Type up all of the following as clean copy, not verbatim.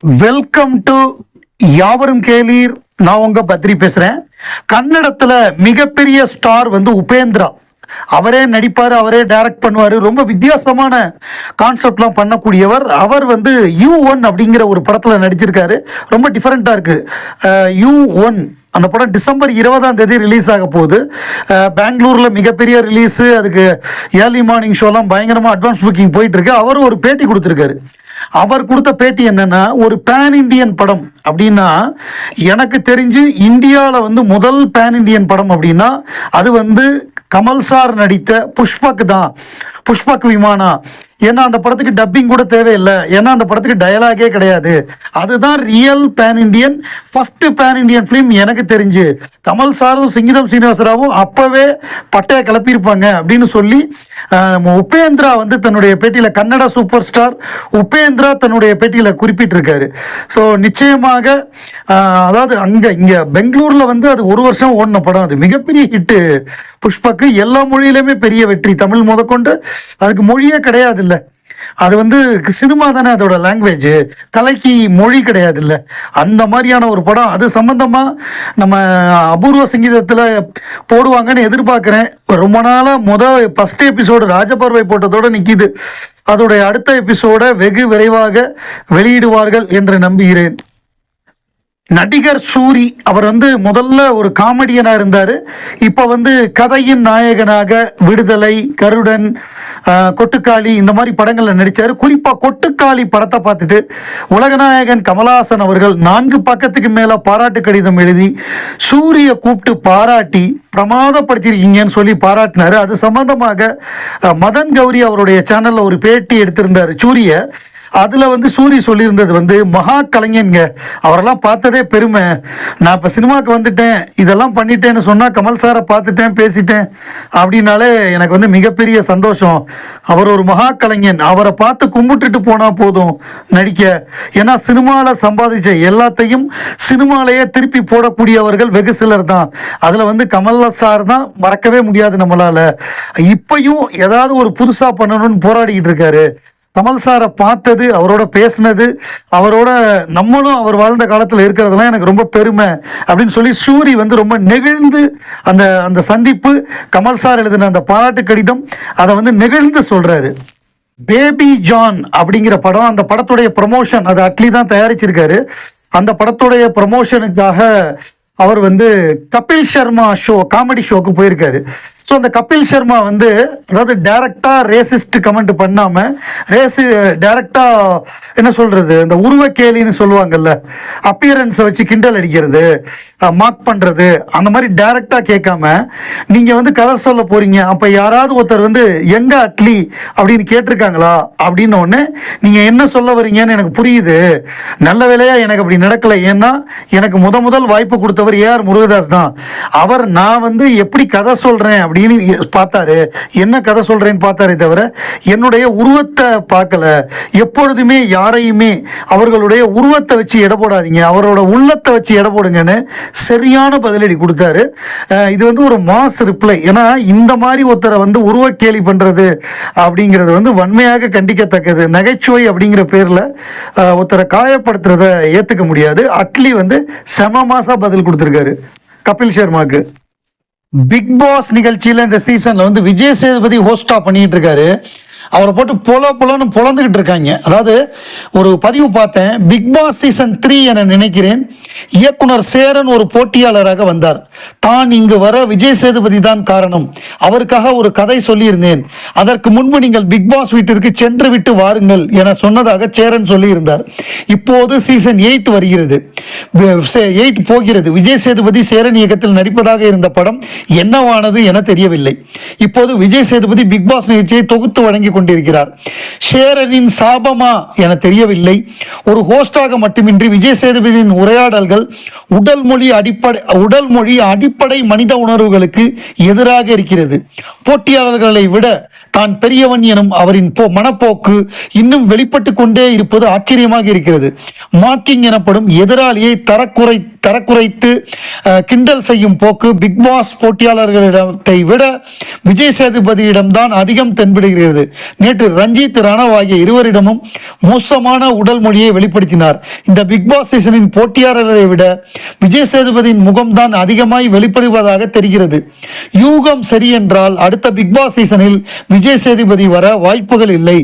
Welcome to யாவரும் கேளீர். நான் உங்க பத்ரி பேசுறேன். கன்னடத்துல மிகப்பெரிய ஸ்டார் வந்து உபேந்திரா. அவரே நடிப்பார், அவரே டைரக்ட் பண்ணுவார். ரொம்ப வித்தியாசமான கான்செப்ட்லாம் பண்ணக்கூடியவர். அவர் வந்து U1 அப்படிங்கிற ஒரு படத்தில் நடிச்சிருக்காரு. ரொம்ப டிஃப்ரெண்ட்டாக இருக்குது. U1 அந்த படம் டிசம்பர் 20 ரிலீஸ் ஆக போகுது. பெங்களூரில் மிகப்பெரிய ரிலீஸு. அதுக்கு ஏர்லி மார்னிங் ஷோலாம் பயங்கரமாக அட்வான்ஸ் புக்கிங் போயிட்டுருக்கு. அவர் ஒரு பேட்டி கொடுத்துருக்காரு. அவர் கொடுத்த பேட்டி என்னன்னா, ஒரு பேன் இண்டியன் படம் அப்படின்னா, எனக்கு தெரிஞ்சு இந்தியாவில் வந்து முதல் பேன் இண்டியன் படம் அப்படின்னா அது வந்து கமல் சார் நடித்த புஷ்பக் தான். புஷ்பக் விமானா. ஏன்னா அந்த படத்துக்கு டப்பிங் கூட தேவையில்லை. ஏன்னா அந்த படத்துக்கு டயலாகே கிடையாது. அதுதான் real pan Indian, first pan Indian film எனக்கு தெரிஞ்சு. கமல் சாரும் சிங்கிதம் சீனிவாசராவும் அப்பவே பட்டையை கிளப்பியிருப்பாங்க அப்படின்னு சொல்லி உபேந்திரா வந்து தன்னுடைய பேட்டியில், கன்னட சூப்பர் ஸ்டார் உபேந்திரா தன்னுடைய பேட்டியில் குறிப்பிட்டிருக்காரு. ஸோ நிச்சயமாக அதாவது இங்கே பெங்களூரில் வந்து அது ஒரு வருஷம் ஓடின படம். அது மிகப்பெரிய ஹிட்டு. புஷ்பக்கு எல்லா மொழியிலுமே பெரிய வெற்றி. தமிழ் முதற்கொண்டு அதுக்கு மொழியே கிடையாது இல்லை. அது வந்து சினிமா தானே அதோட லாங்குவேஜ், கலைக்கு மொழி கிடையாது இல்லை. அந்த மாதிரியான ஒரு படம். அது சம்பந்தமாக நம்ம அபூர்வ சங்கீதத்தில் போடுவாங்கன்னு எதிர்பார்க்குறேன். ரொம்ப நாளாக ஃபஸ்ட் எபிசோடு ராஜபர்வை போட்டதோடு நிற்கிது. அதோடைய அடுத்த எபிசோடை வெகு விரைவாக வெளியிடுவார்கள் என்று நம்புகிறேன். நடிகர் சூரி அவர் வந்து முதல்ல ஒரு காமெடியனாக இருந்தார். இப்போ வந்து கதையின் நாயகனாக விடுதலை, கருடன், கொட்டுக்காளி இந்த மாதிரி படங்களில் நடித்தார். குறிப்பாக கொட்டுக்காளி படத்தை பார்த்துட்டு உலகநாயகன் கமலஹாசன் அவர்கள் 4 பக்கத்துக்கு மேலே பாராட்டு கடிதம் எழுதி சூரியை கூப்பிட்டு பாராட்டி பிரமாதப்படுத்தியிருக்கீங்கன்னு சொல்லி பாராட்டினார். அது சம்பந்தமாக மதன் கௌரி அவருடைய சேனலில் ஒரு பேட்டி எடுத்திருந்தார் சூரியை. அதில் வந்து சூரி சொல்லியிருந்தது வந்து, மகா கலைஞங்க, அவரெல்லாம் பார்த்ததே பெருமை. நான் இப்போ சினிமாவுக்கு வந்துட்டேன், இதெல்லாம் பண்ணிட்டேன்னு சொன்னால் கமல் சாரை பார்த்துட்டேன், பேசிட்டேன் அப்படின்னாலே எனக்கு வந்து மிகப்பெரிய சந்தோஷம். அவர் ஒரு மகா கலைஞன். அவரை பார்த்து கும்பிட்டுட்டு போனால் போதும் நடிக்க. ஏன்னா சினிமாவில் சம்பாதிச்ச எல்லாத்தையும் சினிமாலேயே திருப்பி போடக்கூடியவர்கள் வெகு சிலர் தான். அதில் வந்து கமல் சார் தான் மறக்கவே முடியாது நம்மளால். இப்பையும் ஏதாவது ஒரு புதுசாக பண்ணணும்னு போராடிக்கிட்டு இருக்காரு. கமல் சாரை பார்த்தது, அவரோட பேசினது, அவரோட நம்மளும் அவர் வாழ்ந்த காலத்தில் இருக்கிறதெல்லாம் எனக்கு ரொம்ப பெருமை அப்படின்னு சொல்லி சூரி வந்து ரொம்ப நெகிழ்ந்து அந்த சந்திப்பு, கமல் சார் எழுதின அந்த பாராட்டு கடிதம், அதை வந்து நெகிழ்ந்து சொல்கிறாரு. பேபி ஜான் அப்படிங்கிற படம், அந்த படத்துடைய ப்ரமோஷன் அது அட்லி தான் தயாரிச்சிருக்காரு. அந்த படத்துடைய ப்ரமோஷனுக்காக அவர் வந்து கபில் சர்மா ஷோ, காமெடி ஷோக்கு போயிருக்காரு. ஸோ அந்த கபில் சர்மா வந்து அதாவது டைரக்டாக ரேசிஸ்ட் கமெண்ட் பண்ணாமல், டைரக்டாக என்ன சொல்கிறது, இந்த உருவக்கேலின்னு சொல்லுவாங்கல்ல, அப்பியரன்ஸை வச்சு கிண்டல் அடிக்கிறது, மார்க் பண்ணுறது, அந்த மாதிரி டைரக்டாக கேட்காம நீங்கள் வந்து கதை சொல்ல போகிறீங்க, அப்போ யாராவது ஒருத்தர் வந்து எங்க அட்லி அப்படின்னு கேட்டிருக்காங்களா அப்படின்னு ஒன்று நீங்கள் என்ன சொல்ல வரீங்கன்னு எனக்கு புரியுது. நல்ல வேலையாக எனக்கு அப்படி நடக்கலை. ஏன்னா எனக்கு முதல் வாய்ப்பு கொடுத்தவர் ஏஆர் முருகதாஸ் தான். அவர் நான் வந்து எப்படி கதை சொல்கிறேன் அப்படின்னு பார்த்தாரு, என்ன கதை சொல்றேன்னு பார்த்தாரே தவிர என்னுடைய உருவத்தை பார்க்கல. எப்பொழுதுமே யாரையுமே அவர்களுடைய உருவத்தை வச்சு எடை போடாதீங்க, அவரோட உள்ளத்தை வச்சு எடை போடுங்கன்னு சரியான பதிலடி கொடுத்தாரு. இது வந்து ஒரு மாஸ் ரிப்ளை. ஏன்னா இந்த மாதிரி ஒருத்தரை வந்து உருவ கேலி பண்றது அப்படிங்கிறது வந்து வன்மையாக கண்டிக்கத்தக்கது. நகைச்சுவை அப்படிங்கிற பேர்ல ஒருத்தரை காயப்படுத்துறத ஏத்துக்க முடியாது. அட்லி வந்து செம மாசா பதில் கொடுத்திருக்காரு கபில் சர்மாக்கு. பிக் பாஸ் நிகழ்ச்சியில் இந்த சீசனில் வந்து விஜய் சேதுபதி ஹோஸ்டாக பண்ணிகிட்டு இருக்காரு. அவரை போட்டு பொலன்னு பொழந்துக்கிட்டு இருக்காங்க. அதாவது ஒரு பதிவு பார்த்தேன், பிக் பாஸ் சீசன் 3 என நினைக்கிறேன், இயக்குனர் சேரன் ஒரு போட்டியாளராக வந்தார். தான் இங்கு வர விஜய் சேதுபதி தான் காரணம், அவருக்காக ஒரு கதை சொல்லியிருந்தேன், அதற்கு முன்பு நீங்கள் பிக் பாஸ் வீட்டிற்கு சென்று விட்டு வாருங்கள் என சொன்னதாக சேரன் சொல்லியிருந்தார். இப்போது சீசன் 8 வருகிறது, 8 போகிறது. விஜய் சேதுபதி சேரன் இயக்கத்தில் நடிப்பதாக இருந்த படம் என்னவானது என தெரியவில்லை. இப்போது விஜய் சேதுபதி பிக் பாஸ் நிகழ்ச்சியை தொகுத்து வழங்கி கொண்டிருக்கிறார். ஷேரனின் சாபமா என தெரியவில்லை. ஒரு ஹோஸ்டாக மட்டுமின்றி விஜய் சேதுபதியின் உரையாடல்கள் உடல் மொழி அடிப்படை மனித உணர்வுகளுக்கு எதிராக இருக்கிறது. போட்டியாளர்களை விட தான் பெரியவன் எனும் அவரின் மனப்போக்கு இன்னும் வெளிப்பட்டு கொண்டே இருப்பது ஆச்சரியமாக இருக்கிறது. மார்க்கிங் எனப்படும் எதிராளியை தரக்குறைத்து கிண்டல் செய்யும் போக்கு பிக் பாஸ் போட்டியாளர்களிடத்தை விட விஜய் சேதுபதியிடம்தான் அதிகம் தென்படுகிறது. நேற்று ரஞ்சித் ரணவ் ஆகிய இருவரிடமும் மோசமான உடல் மொழியை வெளிப்படுத்தினார். இந்த பிக் பாஸ் சீசனின் போட்டியாளர்களை விட விஜய் சேதுபதியின் முகம்தான் அதிகமாய் வெளிப்படுவதாக தெரிகிறது. யூகம் சரி என்றால் அடுத்த பிக் பாஸ் சீசனில் விஜய் சேதுபதி வர வாய்ப்புகள் இல்லை.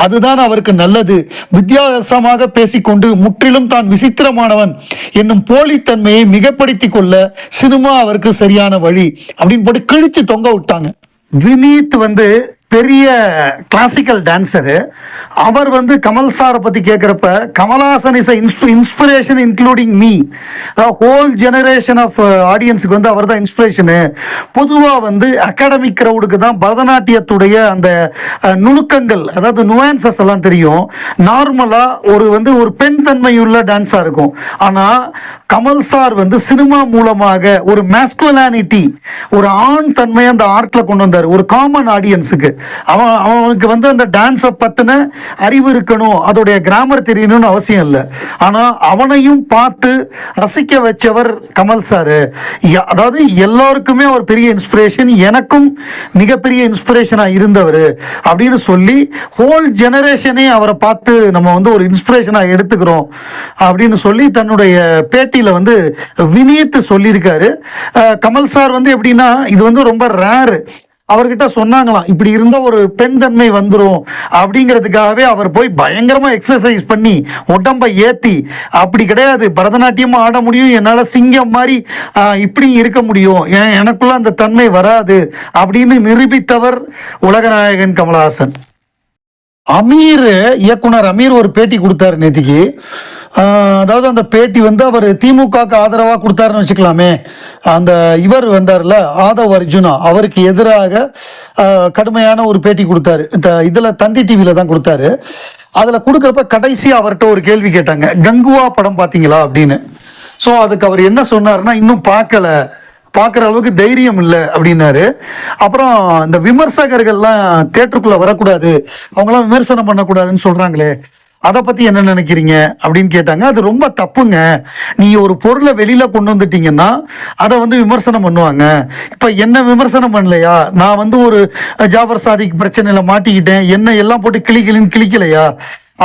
அதுதான் அவருக்கு நல்லது. வித்தியாசமாக பேசிக்கொண்டு முற்றிலும் தான் விசித்திரமானவன் என்னும் போலித்தன்மையை மிகப்படுத்திக் கொள்ள சினிமா அவருக்கு சரியான வழி அப்படின்னு போட்டு கிழிச்சு தொங்க விட்டாங்க. வினீத் வந்து பெரிய கிளாசிக்கல் டான்ஸரு. அவர் வந்து கமல் சாரை பற்றி கேட்குறப்ப Kamal Haasan is inspiration including me. Whole generation of ஆடியன்ஸுக்கு வந்து அவர் தான் இன்ஸ்பிரேஷனு. பொதுவாக வந்து அகாடமிக் க்ரௌடுக்கு தான் பரதநாட்டியத்துடைய அந்த நுணுக்கங்கள், அதாவது நுவான்சஸ் எல்லாம் தெரியும். நார்மலாக ஒரு பெண் தன்மையுள்ள டான்ஸாக இருக்கும். ஆனால் கமல் சார் வந்து சினிமா மூலமாக ஒரு மேஸ்குலானிட்டி, ஒரு ஆண் தன்மையை அந்த ஆர்ட்டில் கொண்டு வந்தார். ஒரு காமன் ஆடியன்ஸுக்கு அவனுக்கு வந்து அந்த டான்ஸை பற்றின அறிவு இருக்கணும், அதோடைய கிராமர் தெரியணும்னு அவசியம் இல்லை. ஆனால் அவனையும் பார்த்து ரசிக்க வச்சவர் கமல் சார். அதாவது எல்லாருக்குமே ஒரு பெரிய இன்ஸ்பிரேஷன், எனக்கும் மிகப்பெரிய இன்ஸ்பிரேஷனாக இருந்தவர் அப்படின்னு சொல்லி ஹோல் ஜெனரேஷனே அவரை பார்த்து நம்ம வந்து ஒரு இன்ஸ்பிரேஷனாக எடுத்துக்கிறோம் அப்படின்னு சொல்லி தன்னுடைய பேட்டியில் வந்து வினீத் சொல்லியிருக்காரு. கமல் சார் வந்து எப்படின்னா இது வந்து ரொம்ப ரேரு. அவர்கிட்ட சொன்னாங்களாம் இப்படி இருந்த ஒரு பெண் தன்மை வந்துடும் அப்படிங்கிறதுக்காகவே அவர் போய் பயங்கரமாக எக்ஸசைஸ் பண்ணி உடம்பை ஏற்றி, அப்படி கிடையாது, பரதநாட்டியமும் ஆட முடியும், என்னால் சிங்கம் மாதிரி இப்படி இருக்க முடியும், எனக்குள்ள அந்த தன்மை வராது அப்படின்னு நிரூபித்தவர் உலகநாயகன் கமல்ஹாசன். இயக்குனர் அமீர் ஒரு பேட்டி கொடுத்தாரு நேற்றுக்கு. அதாவது அந்த பேட்டி வந்து அவர் திமுகவுக்கு ஆதரவாக கொடுத்தாருன்னு வச்சுக்கலாமே. அந்த இவர் வந்தார்ல ஆதவ் அர்ஜுனா, அவருக்கு எதிராக கடுமையான ஒரு பேட்டி கொடுத்தாரு. இதில் தந்தி டிவியில் தான் கொடுத்தாரு. அதில் கொடுக்குறப்ப கடைசியாக அவர்கிட்ட ஒரு கேள்வி கேட்டாங்க, கங்குவா படம் பார்த்தீங்களா அப்படின்னு. ஸோ அதுக்கு அவர் என்ன சொன்னார்னா, இன்னும் பார்க்குற அளவுக்கு தைரியம் இல்லை அப்படின்னாரு. அப்புறம் இந்த விமர்சகர்கள்லாம் தேட்டருக்குள்ளே வரக்கூடாது, அவங்களாம் விமர்சனம் பண்ணக்கூடாதுன்னு சொல்கிறாங்களே, அதை பற்றி என்ன நினைக்கிறீங்க அப்படின்னு கேட்டாங்க. அது ரொம்ப தப்புங்க. நீங்கள் ஒரு பொருளை வெளியில் கொண்டு வந்துட்டீங்கன்னா அதை வந்து விமர்சனம் பண்ணுவாங்க. இப்போ என்ன விமர்சனம் பண்ணலையா, நான் வந்து ஒரு ஜாஃபர் சாதிக் பிரச்சனையில் மாட்டிக்கிட்டேன், என்ன எல்லாம் போட்டு கிளிக்கலையா,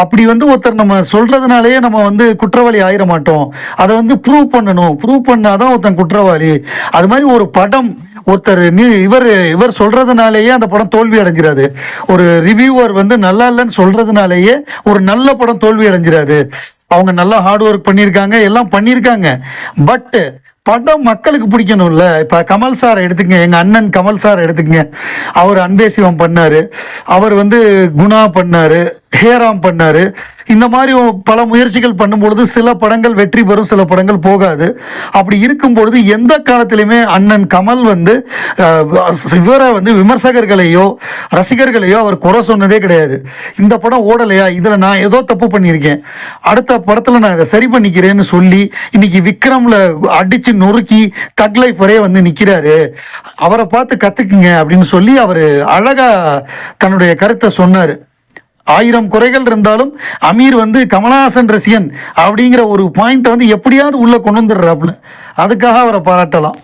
அப்படி வந்து ஒருத்தர் நம்ம சொல்கிறதுனாலேயே நம்ம வந்து குற்றவாளி ஆயிட மாட்டோம். அதை வந்து ப்ரூவ் பண்ணணும், ப்ரூவ் பண்ணாதான் ஒருத்தன் குற்றவாளி. அது மாதிரி ஒரு படம் ஒருத்தர் இவர் சொல்கிறதுனாலேயே அந்த படம் தோல்வி அடைஞ்சிடாது. ஒரு ரிவ்யூவர் வந்து நல்லா இல்லைன்னு சொல்கிறதுனாலேயே ஒரு நல்ல படம் தோல்வி அடைஞ்சிடாது. அவங்க நல்லா ஹார்ட் ஒர்க் பண்ணியிருக்காங்க, எல்லாம் பண்ணியிருக்காங்க. பட் படம் மக்களுக்கு பிடிக்கணும்ல. இப்போ கமல் சார் எடுத்துக்கங்க, எங்கள் அண்ணன் கமல் சார் எடுத்துக்கங்க. அவர் அன்பே சிவம் பண்ணார், அவர் வந்து குணா பண்ணார், ஹேராம் பண்ணார். இந்த மாதிரி பல முயற்சிகள் பண்ணும்பொழுது சில படங்கள் வெற்றி பெறும், சில படங்கள் போகாது. அப்படி இருக்கும்பொழுது எந்த காலத்திலையுமே அண்ணன் கமல் வந்து இவரை வந்து விமர்சகர்களையோ ரசிகர்களையோ அவர் குறை சொன்னதே கிடையாது. இந்த படம் ஓடலையா, இதில் நான் ஏதோ தப்பு பண்ணியிருக்கேன், அடுத்த படத்தில் நான் இதை சரி பண்ணிக்கிறேன்னு சொல்லி இன்னைக்கு விக்ரமில் அடித்து நொறுக்கி தக் லைஃப் வரைய வந்து நிற்கிறாரு. அவரை பார்த்து கற்றுக்குங்க அப்படின்னு சொல்லி அவர் அழகாக தன்னுடைய கருத்தை சொன்னார். 1000 குறைகள் இருந்தாலும் அமீர் வந்து கமல்ஹாசன் ரசிகன் அப்படிங்கிற ஒரு பாயிண்ட்டை வந்து எப்படியாவது உள்ளே கொண்டு வந்துடுறாப்புல. அதுக்காக அவரை பாராட்டலாம்.